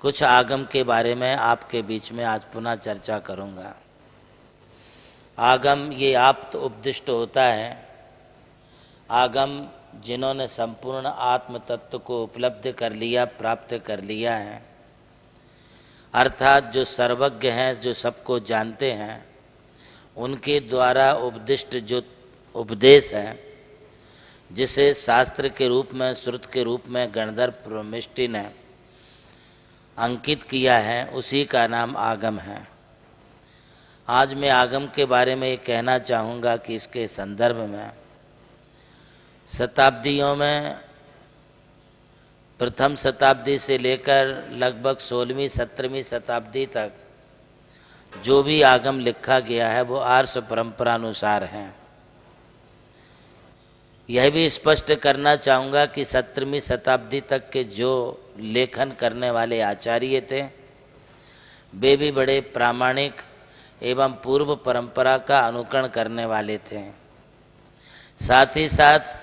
कुछ आगम के बारे में आपके बीच में आज पुनः चर्चा करूंगा। आगम ये आप्त उपदिष्ट होता है। आगम जिन्होंने संपूर्ण आत्म तत्व को उपलब्ध कर लिया, प्राप्त कर लिया है, अर्थात जो सर्वज्ञ हैं, जो सबको जानते हैं, उनके द्वारा उपदिष्ट जो उपदेश है, जिसे शास्त्र के रूप में, श्रुत के रूप में गणधर ब्रह्मिष्टि ने अंकित किया है, उसी का नाम आगम है। आज मैं आगम के बारे में ये कहना चाहूँगा कि इसके संदर्भ में शताब्दियों में प्रथम शताब्दी से लेकर लगभग 16वीं 17वीं शताब्दी तक जो भी आगम लिखा गया है वो आर्ष परंपरानुसार हैं। यह भी स्पष्ट करना चाहूँगा कि 17वीं शताब्दी तक के जो लेखन करने वाले आचार्य थे वे भी बड़े प्रामाणिक एवं पूर्व परंपरा का अनुकरण करने वाले थे। साथ ही साथ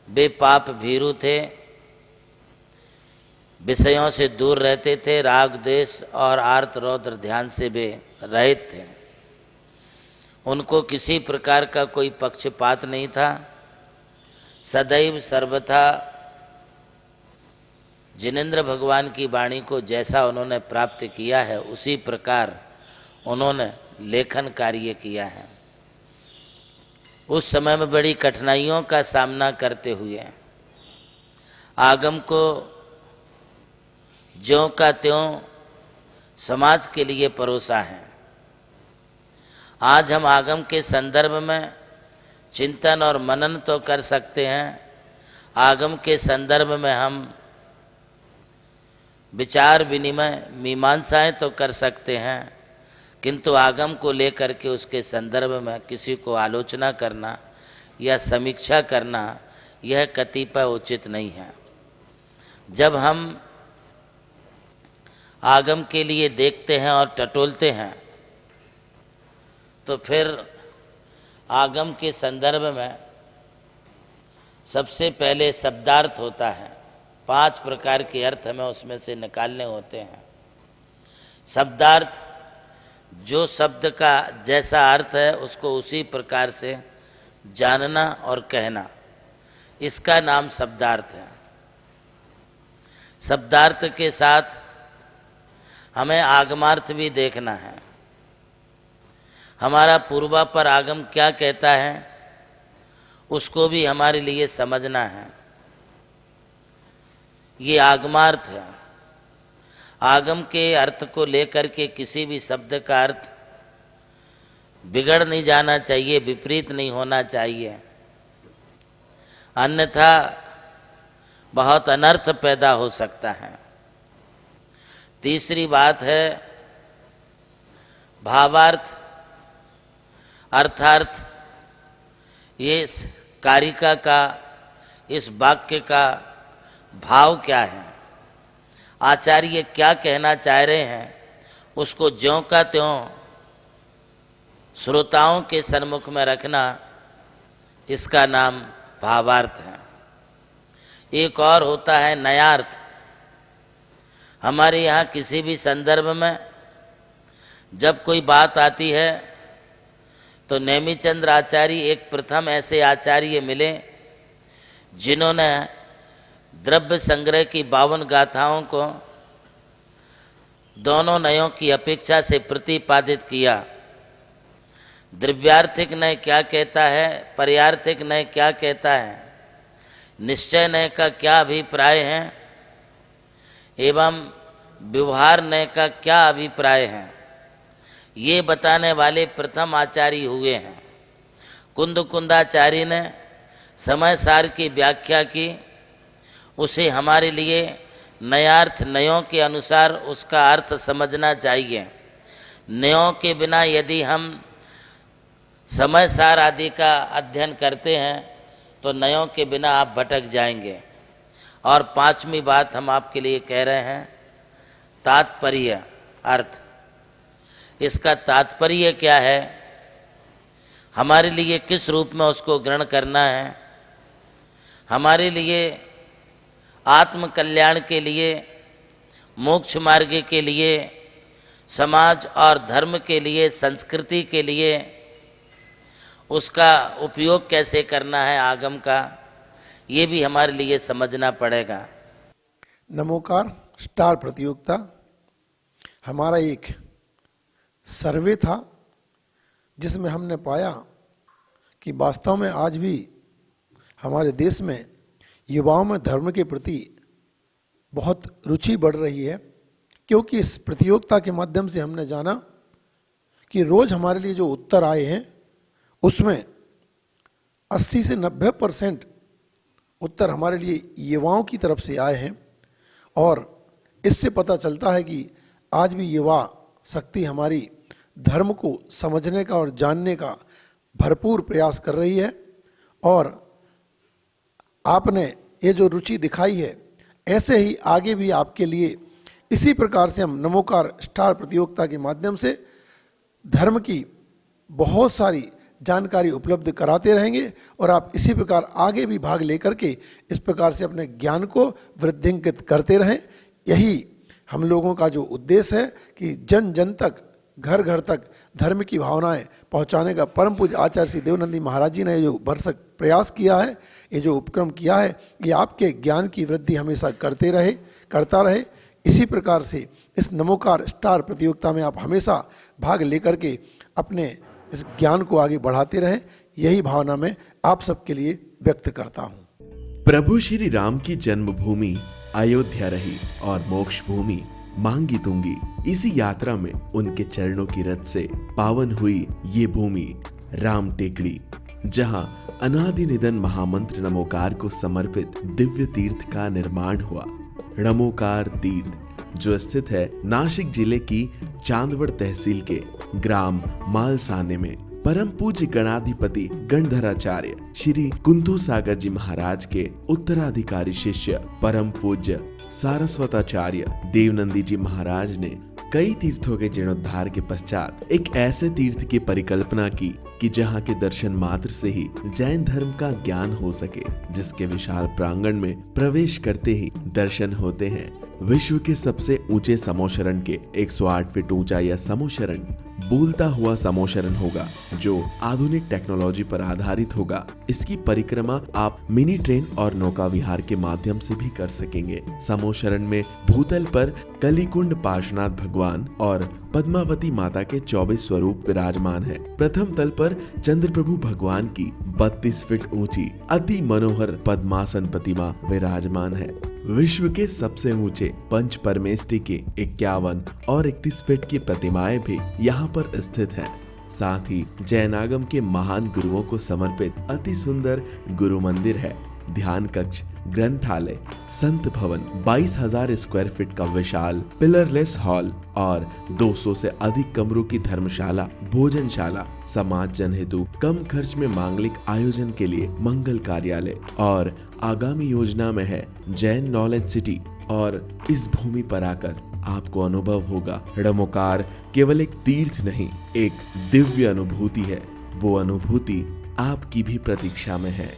वे पाप भीरु थे, विषयों से दूर रहते थे, राग द्वेष और आर्त रौद्र ध्यान से वे रहित थे। उनको किसी प्रकार का कोई पक्षपात नहीं था। सदैव सर्वथा जिनेंद्र भगवान की वाणी को जैसा उन्होंने प्राप्त किया है उसी प्रकार उन्होंने लेखन कार्य किया है। उस समय में बड़ी कठिनाइयों का सामना करते हुए आगम को ज्यों का त्यों समाज के लिए परोसा है। आज हम आगम के संदर्भ में चिंतन और मनन तो कर सकते हैं, आगम के संदर्भ में हम विचार विनिमय मीमांसाएं तो कर सकते हैं, किंतु आगम को लेकर के उसके संदर्भ में किसी को आलोचना करना या समीक्षा करना यह कतिपय उचित नहीं है। जब हम आगम के लिए देखते हैं और टटोलते हैं तो फिर आगम के संदर्भ में सबसे पहले शब्दार्थ होता है। 5 प्रकार के अर्थ हमें उसमें से निकालने होते हैं। शब्दार्थ, जो शब्द का जैसा अर्थ है उसको उसी प्रकार से जानना और कहना, इसका नाम शब्दार्थ है। शब्दार्थ के साथ हमें आगमार्थ भी देखना है। हमारा पूर्वापर आगम क्या कहता है उसको भी हमारे लिए समझना है। ये आगमार्थ है। आगम के अर्थ को लेकर के किसी भी शब्द का अर्थ बिगड़ नहीं जाना चाहिए, विपरीत नहीं होना चाहिए, अन्यथा बहुत अनर्थ पैदा हो सकता है। तीसरी बात है भावार्थ, अर्थार्थ। ये इस कारिका का, इस वाक्य का भाव क्या है, आचार्य क्या कहना चाह रहे हैं, उसको ज्यों का त्यों श्रोताओं के सन्मुख में रखना, इसका नाम भावार्थ है। एक और होता है नयार्थ। हमारे यहाँ किसी भी संदर्भ में जब कोई बात आती है तो नेमिचंद्र आचार्य एक प्रथम ऐसे आचार्य मिले जिन्होंने द्रव्य संग्रह की 52 गाथाओं को दोनों नयों की अपेक्षा से प्रतिपादित किया। द्रव्यार्थिक नय क्या कहता है, पर्यार्थिक नय क्या कहता है, निश्चय नय का क्या अभिप्राय है एवं व्यवहार नय का क्या अभिप्राय है, ये बताने वाले प्रथम आचार्य हुए हैं। कुंदाचार्य ने समय सार की व्याख्या की, उसे हमारे लिए नयार्थ, नयों के अनुसार उसका अर्थ समझना चाहिए। नयों के बिना यदि हम समय सार आदि का अध्ययन करते हैं तो नयों के बिना आप भटक जाएंगे। और 5वीं बात हम आपके लिए कह रहे हैं तात्पर्य, अर्थ। इसका तात्पर्य क्या है, हमारे लिए किस रूप में उसको ग्रहण करना है, हमारे लिए आत्म कल्याण के लिए मोक्ष मार्ग के लिए, समाज और धर्म के लिए, संस्कृति के लिए उसका उपयोग कैसे करना है आगम का, ये भी हमारे लिए समझना पड़ेगा। नमोकार स्टार प्रतियोगिता हमारा एक सर्वे था जिसमें हमने पाया कि वास्तव में आज भी हमारे देश में युवाओं में धर्म के प्रति बहुत रुचि बढ़ रही है, क्योंकि इस प्रतियोगिता के माध्यम से हमने जाना कि रोज़ हमारे लिए जो उत्तर आए हैं उसमें 80 से 90% उत्तर हमारे लिए युवाओं की तरफ से आए हैं। और इससे पता चलता है कि आज भी युवा शक्ति हमारी धर्म को समझने का और जानने का भरपूर प्रयास कर रही है। और आपने ये जो रुचि दिखाई है, ऐसे ही आगे भी आपके लिए इसी प्रकार से हम नमोकार स्टार प्रतियोगिता के माध्यम से धर्म की बहुत सारी जानकारी उपलब्ध कराते रहेंगे और आप इसी प्रकार आगे भी भाग लेकर के इस प्रकार से अपने ज्ञान को वृद्धिंकित करते रहें। यही हम लोगों का जो उद्देश्य है कि जन जन तक, घर घर तक धर्म की भावनाएं पहुंचाने का परम पूज्य आचार्य श्री देवनंदी महाराज जी ने जो भरसक प्रयास किया है, ये जो उपक्रम किया है, ये आपके ज्ञान की वृद्धि हमेशा करता रहे। इसी प्रकार से इस नमोकार स्टार प्रतियोगिता में आप हमेशा भाग लेकर के अपने इस ज्ञान को आगे बढ़ाते रहें, यही भावना मैं आप सबके लिए व्यक्त करता हूँ। प्रभु श्री राम की जन्मभूमि अयोध्या रही और मोक्ष भूमि मांगी तुंगी। इसी यात्रा में उनके चरणों की रथ से पावन हुई ये भूमि राम टेकड़ी, जहां अनादि निधन महामंत्र नमोकार को समर्पित दिव्य तीर्थ का निर्माण हुआ। नमोकार तीर्थ जो स्थित है नासिक जिले की चांदवड़ तहसील के ग्राम मालसाने में, परम पूज्य गणाधिपति गणधराचार्य श्री कुंतु सागर जी महाराज के उत्तराधिकारी शिष्य परम पूज्य सारस्वताचार्य देवनंदी जी महाराज ने कई तीर्थों के जीर्णोद्धार के पश्चात एक ऐसे तीर्थ की परिकल्पना की कि जहां के दर्शन मात्र से ही जैन धर्म का ज्ञान हो सके, जिसके विशाल प्रांगण में प्रवेश करते ही दर्शन होते हैं विश्व के सबसे ऊंचे समोशरण के 108 फीट ऊंचा यह समोशरण बोलता हुआ समोशरण होगा जो आधुनिक टेक्नोलॉजी पर आधारित होगा। इसकी परिक्रमा आप मिनी ट्रेन और नौका विहार के माध्यम से भी कर सकेंगे। समोशरण में भूतल पर कलिकुंड पार्श्वनाथ भगवान और पद्मावती माता के 24 स्वरूप विराजमान है। प्रथम तल पर चंद्रप्रभु भगवान की 32 फीट ऊंची अति मनोहर पद्मासन प्रतिमा विराजमान है। विश्व के सबसे ऊंचे पंच परमेष्टि के 51 और 31 फीट की प्रतिमाएं भी यहाँ पर स्थित हैं। साथ ही जैनागम के महान गुरुओं को समर्पित अति सुंदर गुरु मंदिर है। ध्यान कक्ष, ग्रंथालय, संत भवन, 22,000 स्क्वायर फीट का विशाल पिलरलेस हॉल और 200 से अधिक कमरों की धर्मशाला, भोजनशाला, समाज जन हेतु कम खर्च में मांगलिक आयोजन के लिए मंगल कार्यालय और आगामी योजना में है जैन नॉलेज सिटी। और इस भूमि पर आकर आपको अनुभव होगा नमोकार केवल एक तीर्थ नहीं, एक दिव्य अनुभूति है। वो अनुभूति आपकी भी प्रतीक्षा में है।